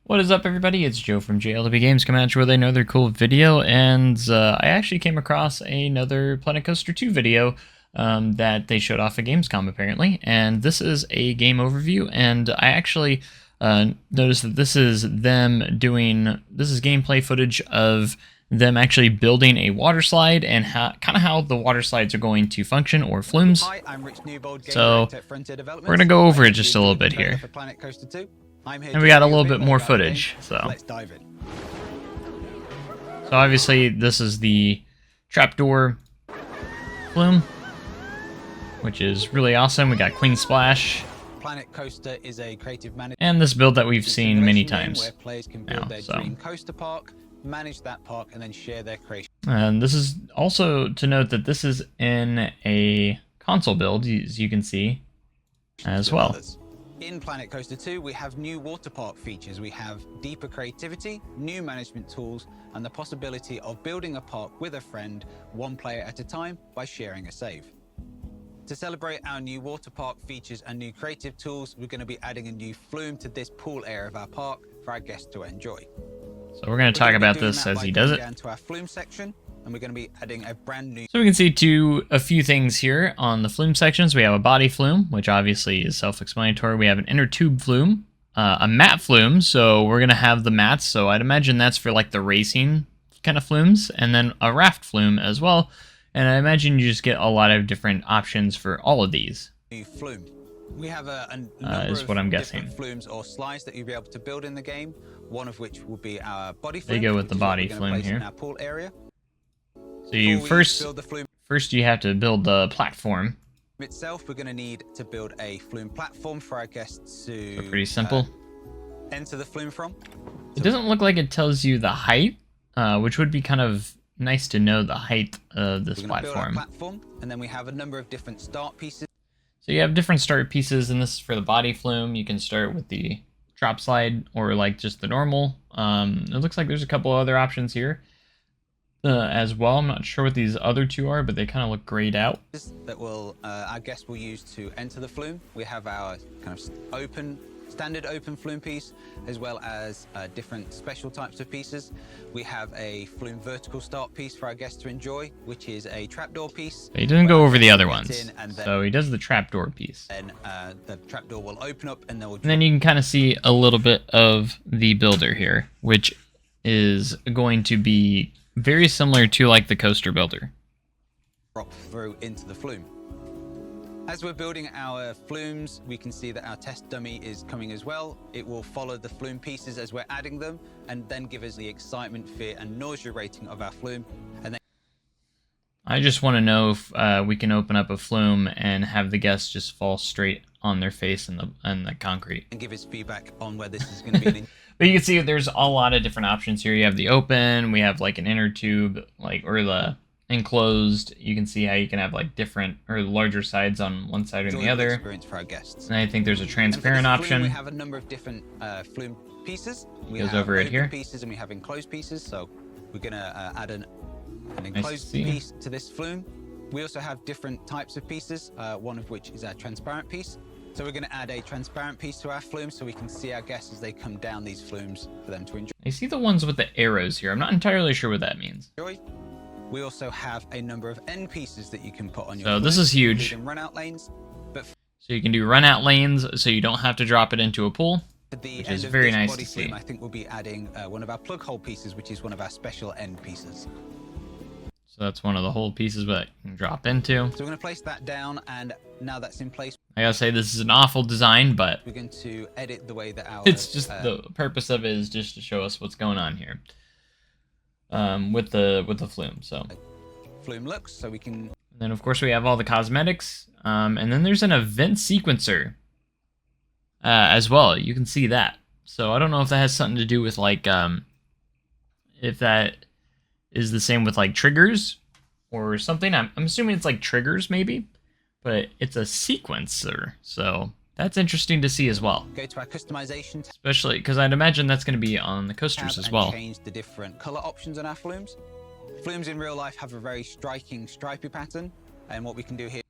What is up, everybody? It's Joe from JLW Games coming at you with another cool video, and I actually came across another Planet Coaster 2 video that they showed off at Gamescom, apparently, and this is a game overview, and I actually noticed that this is gameplay footage of them actually building a water slide and kind of how the water slides are going to function, or flumes. Hi, I'm Rich Newbold, So we're going to go over it just a little bit here. And we got a little bit more footage, so. Let's dive in. So obviously this is the trapdoor flume, which is really awesome. We got Queen Splash. Planet Coaster is a creative management and this build that we've seen many times where players can build their dream coaster park, manage that park, and then share their creation. And this is also to note that this is in a console build, as you can see, as well. In Planet Coaster 2, we have new water park features. We have deeper creativity, new management tools, and the possibility of building a park with a friend, one player at a time, by sharing a save. To celebrate our new water park features and new creative tools, we're going to be adding a new flume to this pool area of our park for our guests to enjoy. So we're going to talk about this as he does it. Down to our flume section, and we're going to be adding a brand new. So we can see a few things here on the flume sections. We have a body flume, which obviously is self-explanatory. We have an inner tube flume, a mat flume. So we're going to have the mats. So I'd imagine that's for like the racing kind of flumes, and then a raft flume as well. And I imagine you just get a lot of different options for all of these. New flume. We have a number is what I'm guessing. Different flumes or slides that you'll be able to build in the game. One of which will be our body flume. They go with the body flume here. In our pool area. So you first you have to build the platform itself. We're going to need to build a flume platform for our guests to so pretty simple. Enter the flume from. It doesn't look like it tells you the height, which would be kind of nice to know the height of this platform. And then we have a number of different start pieces. So you have different start pieces, and this is for the body flume. You can start with the drop slide or like just the normal. It looks like there's a couple other options here as well. I'm not sure what these other two are, but they kind of look grayed out. That will our guests will use to enter the flume. We have our kind of standard open flume piece, as well as different special types of pieces. We have a flume vertical start piece for our guests to enjoy, which is a trapdoor piece. He doesn't go over the other ones, so he does the trapdoor piece. And the trapdoor will open up, and then you can kind of see a little bit of the builder here, which is going to be very similar to like the coaster builder. Drop through into the flume. As we're building our flumes, we can see that our test dummy is coming as well. It will follow the flume pieces as we're adding them, and then give us the excitement, fear, and nausea rating of our flume. And then I just want to know if we can open up a flume and have the guests just fall straight on their face in the concrete. And give us feedback on where this is going to be. But you can see there's a lot of different options here. You have the open, we have like an inner tube, or the enclosed. You can see how you can have like different or larger sides on one side or the other. Experience for our guests. And I think there's a transparent option. We have a number of different flume pieces. We goes have over it here. Pieces, and we have enclosed pieces. So we're gonna add an enclosed piece to this flume. We also have different types of pieces. One of which is our transparent piece. So we're gonna add a transparent piece to our flume so we can see our guests as they come down these flumes for them to enjoy. I see the ones with the arrows here. I'm not entirely sure what that means. We also have a number of end pieces that you can put on your flume. So this is huge. Run-out lanes, so you can do run-out lanes, so you don't have to drop it into a pool, which is very nice to see. I think we'll be adding one of our plug hole pieces, which is one of our special end pieces. So that's one of the hole pieces that you can drop into. So we're going to place that down, and now that's in place, I gotta say this is an awful design, but we're going to edit the way that it's just the purpose of it is just to show us what's going on here. With the flume, so flume looks, so we can. And then of course we have all the cosmetics, and then there's an event sequencer as well. You can see that. So I don't know if that has something to do with like if that is the same with like triggers or something. I'm assuming it's like triggers maybe, but it's a sequencer, so that's interesting to see as well. Go to our customization, especially because I'd imagine that's going to be on the coasters as well. Change the different color options on our flumes. Flumes in real life have a very striking stripy pattern, and what we can do here.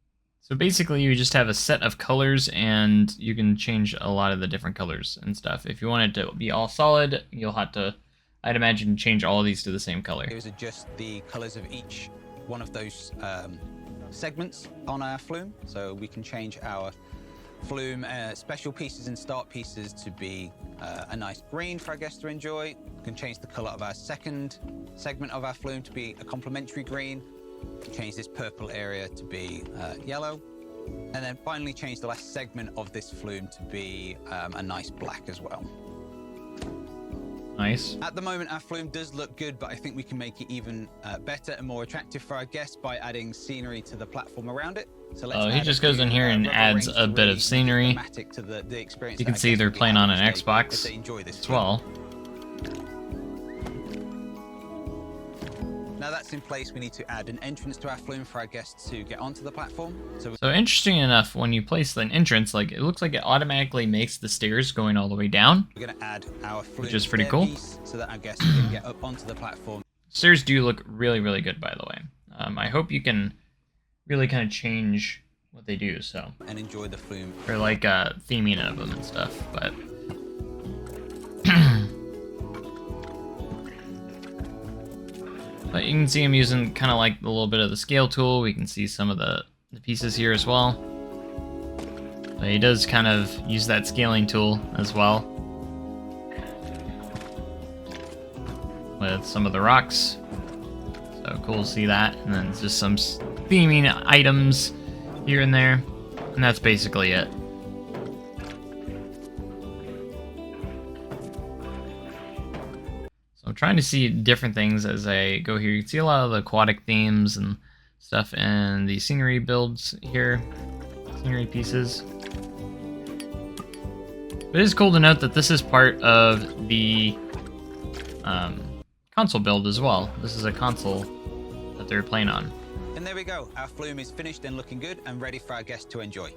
So basically you just have a set of colors and you can change a lot of the different colors and stuff. If you want it to be all solid, you'll have to, I'd imagine, change all of these to the same color. Here's adjust the colors of each one of those segments on our flume. So we can change our flume special pieces and start pieces to be a nice green for our guests to enjoy. We can change the color of our second segment of our flume to be a complementary green. Change this purple area to be yellow, and then finally change the last segment of this flume to be a nice black as well. Nice. At the moment, our flume does look good, but I think we can make it even better and more attractive for our guests by adding scenery to the platform around it. So let's he just goes in here and adds a bit of scenery. You can see they're playing on an Xbox as well. Now that's in place, we need to add an entrance to our flume for our guests to get onto the platform. So interesting enough, when you place an entrance, like it looks like it automatically makes the stairs going all the way down. We're going to add our flume, which is pretty cool, so that our guests can get up onto the platform. Stairs do look really, really good, by the way. I hope you can really kind of change what they do, so. And enjoy the flume. Or like theming of them and stuff, but. But you can see him using kind of like a little bit of the scale tool. We can see some of the pieces here as well. But he does kind of use that scaling tool as well with some of the rocks. So cool to see that. And then just some theming items here and there. And that's basically it. I'm trying to see different things as I go here. You can see a lot of the aquatic themes and stuff and the scenery builds here, scenery pieces. But it is cool to note that this is part of the console build as well. This is a console that they're playing on. And there we go. Our flume is finished and looking good and ready for our guests to enjoy.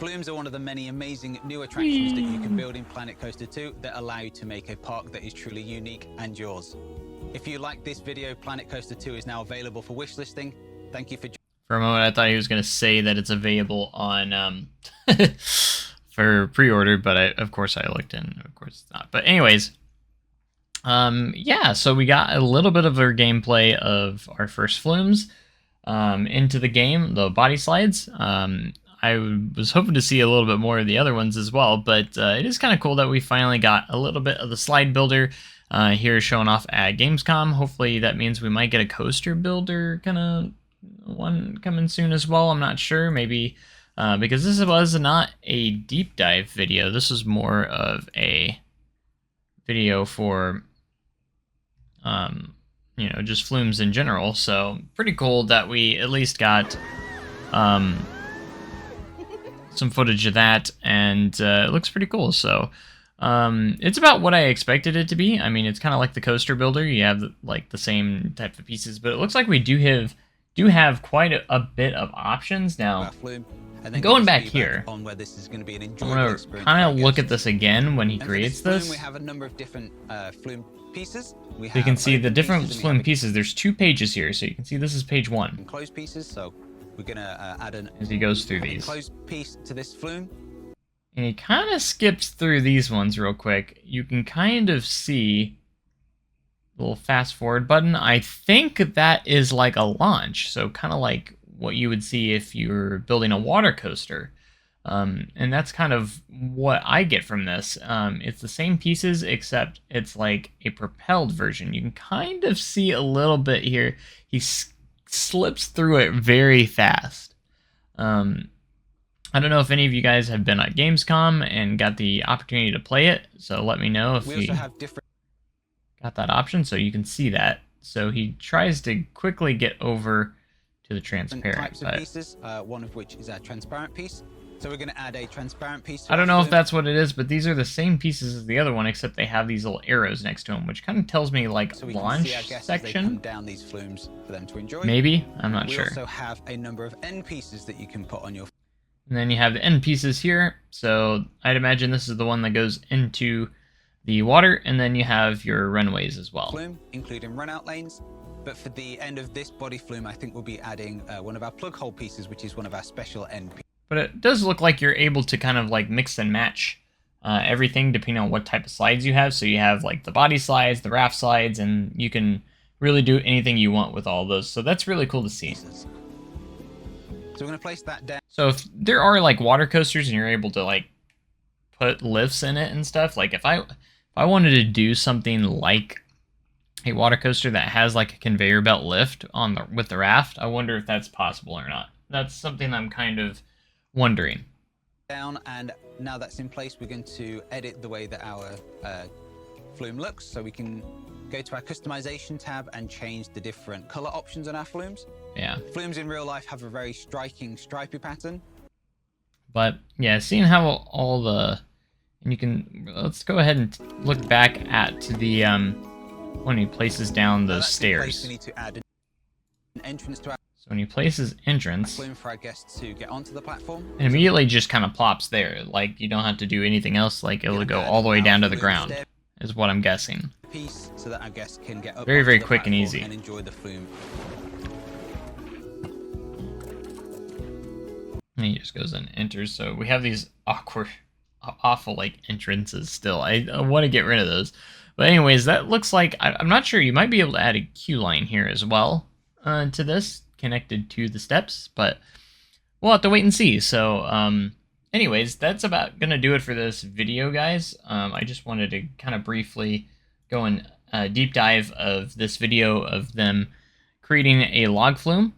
Flumes are one of the many amazing new attractions that you can build in Planet Coaster 2 that allow you to make a park that is truly unique and yours. If you like this video, Planet Coaster 2 is now available for wishlisting. Thank you for... For a moment, I thought he was going to say that it's available on for pre-order, but of course I looked in. Of course it's not. But anyways, yeah, so we got a little bit of our gameplay of our first flumes into the game, the body slides. I was hoping to see a little bit more of the other ones as well, but it is kind of cool that we finally got a little bit of the slide builder here showing off at Gamescom. Hopefully that means we might get a coaster builder kind of one coming soon as well. I'm not sure, maybe because this was not a deep dive video. This was more of a video for you know, just flumes in general. So pretty cool that we at least got some footage of that, and it looks pretty cool. So it's about what I expected it to be. I mean, it's kind of like the coaster builder. You have like the same type of pieces, but it looks like we do have quite a bit of options now. Going back here, I'm going to kind of look at this again when he creates this. We have a number of different flume pieces. You can see the different flume pieces. There's 2 pages here, so you can see this is page 1. Closed pieces, so we're gonna add an as he goes through these closed piece to this flume, and he kind of skips through these ones real quick. You can kind of see the little fast forward button. I think that is like a launch, so kind of like what you would see if you're building a water coaster, and that's kind of what I get from this. It's the same pieces except it's like a propelled version. You can kind of see a little bit here. He slips through it very fast. I don't know if any of you guys have been at Gamescom and got the opportunity to play it, so let me know if you got that option so you can see that. So he tries to quickly get over to the transparent types of pieces, one of which is a transparent piece. So we're going to add a transparent piece. I don't know if that's what it is, but these are the same pieces as the other one, except they have these little arrows next to them, which kind of tells me like so launch section. Down these flumes for them to enjoy. Maybe, I'm not sure. We also have a number of end pieces that you can put on your. And then you have the end pieces here. So I'd imagine this is the one that goes into the water, and then you have your runways as well. Flume, including run out lanes. But for the end of this body flume, I think we'll be adding one of our plug hole pieces, which is one of our special end pieces. But it does look like you're able to kind of like mix and match everything depending on what type of slides you have. So you have like the body slides, the raft slides, and you can really do anything you want with all of those. So that's really cool to see. So we're going to place that down. So if there are like water coasters and you're able to like put lifts in it and stuff, like if I wanted to do something like a water coaster that has like a conveyor belt lift on with the raft, I wonder if that's possible or not. That's something I'm kind of wondering. Down, and now that's in place, we're going to edit the way that our flume looks. So we can go to our customization tab and change the different color options on our flumes. Yeah. Flumes in real life have a very striking stripy pattern. But yeah, seeing how all the, and you can, let's go ahead and look back at the when he places down those stairs. We need to add an entrance to our So when he places entrance, flume for our guests to get onto the platform, it immediately just kind of plops there. Like you don't have to do anything else. Like it'll go all the way down to the ground, is what I'm guessing. Piece so that our guests can get up very onto the quick and platform easy. and enjoy the flume. And he just goes and enters. So we have these awkward, awful like entrances still. I want to get rid of those. But anyways, that looks like, I'm not sure, you might be able to add a queue line here as well to this, connected to the steps, but we'll have to wait and see. So anyways, that's about going to do it for this video, guys. I just wanted to kind of briefly go and deep dive of this video of them creating a log flume.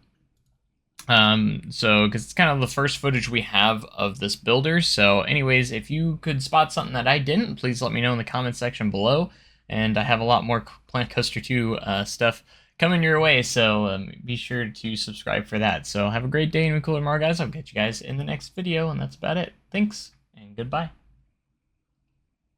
So, because it's kind of the first footage we have of this builder. So anyways, if you could spot something that I didn't, please let me know in the comment section below. And I have a lot more Planet Coaster 2 stuff coming your way, so be sure to subscribe for that. So have a great day and we cooler tomorrow, guys. I'll catch you guys in the next video, and that's about it. Thanks, and goodbye.